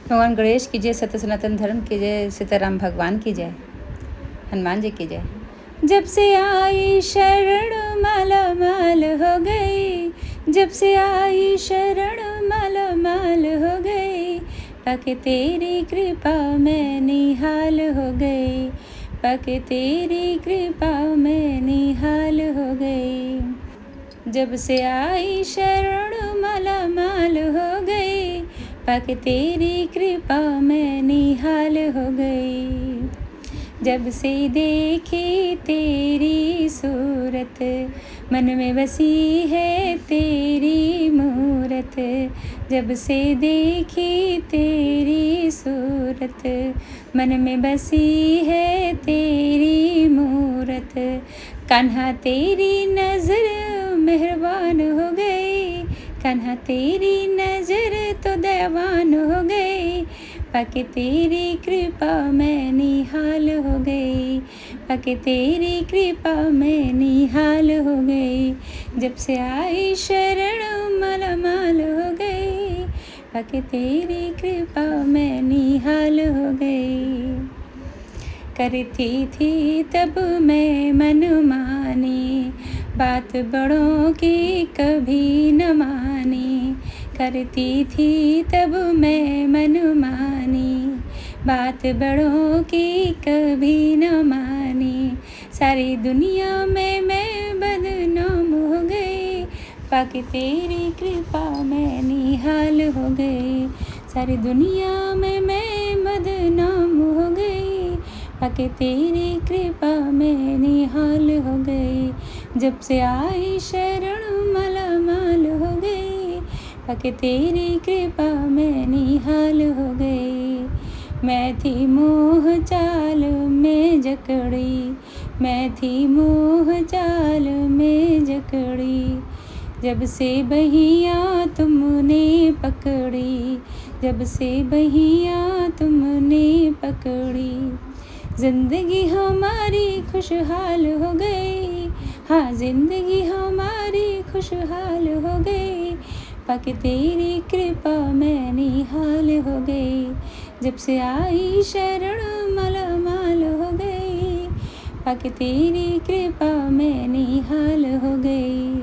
भगवान गणेश की जय, सत्य सनातन धर्म की जय, सीताराम भगवान की जय, हनुमान जी की जय। जब से आई शरण मालामाल हो गई, जब से आई शरण मालामाल हो गई, पाके तेरी कृपा में निहाल हो गई, पाके तेरी कृपा में निहाल हो गई। जब से आई शरण मालामाल हो गई, पाके तेरी कृपा में निहाल हो गई। जब से देखी तेरी सूरत, मन में बसी है तेरी मूरत। जब से देखी तेरी सूरत, मन में बसी है तेरी मूरत। कान्हा तेरी नज़र मेहरबान हो गई, कान्हा तेरी नज़र तो दयावान हो गई, पाके तेरी कृपा में निहाल हो गई, पाके तेरी कृपा में निहाल हो गई। जब से आई शरण मालामाल हो गई, पाके तेरी कृपा में निहाल हो गई। करती थी तब मैं मनमानी, बात बड़ों की कभी न मानी। करती थी तब मैं मनमानी, बात बड़ों की कभी न मानी। सारी दुनिया में मैं बदनाम हो गई, पाके तेरी कृपा में निहाल हो गई। सारी दुनिया में मैं बदनाम हो गई, पाके तेरी कृपा में निहाल हो गई। जब से आई शरण मालामाल हो गई, पाके तेरी कृपा में निहाल हो गई। मैं थी मोह जाल में जकड़ी, मैं थी मोह जाल में जकड़ी। जब से बहिया तुमने पकड़ी, जब से बहिया तुमने पकड़ी, जिंदगी हमारी खुशहाल हो गई। हाँ, जिंदगी हमारी खुशहाल हो गई, पाके तेरी कृपा में निहाल हो गई। जब से आई शरण मालामाल हो गई, पाके तेरी कृपा में निहाल हो गई।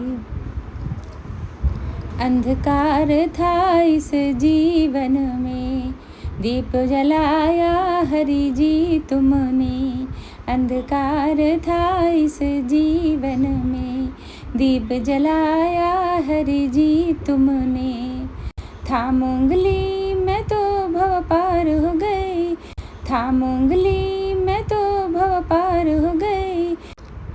अंधकार था इस जीवन में, दीप जलाया हरि जी तुमने। अंधकार था इस जीवन में, दीप जलाया हरि जी तुमने। थाम उंगली मैं तो भव पार हो गई, थाम उंगली मैं तो भव पार हो गई,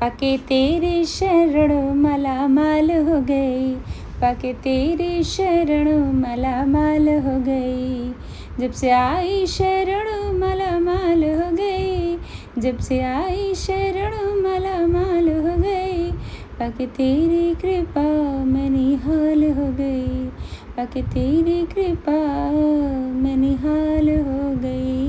पाके तेरी शरण मालामाल हो गई, पाके तेरी शरण मालामाल हो गई। जब से आई शरण मालामाल हो गई, जब से आई शरण मालामाल हो गई, पाके तेरी कृपा में निहाल हो गई, पाके तेरी कृपा में निहाल हो गई।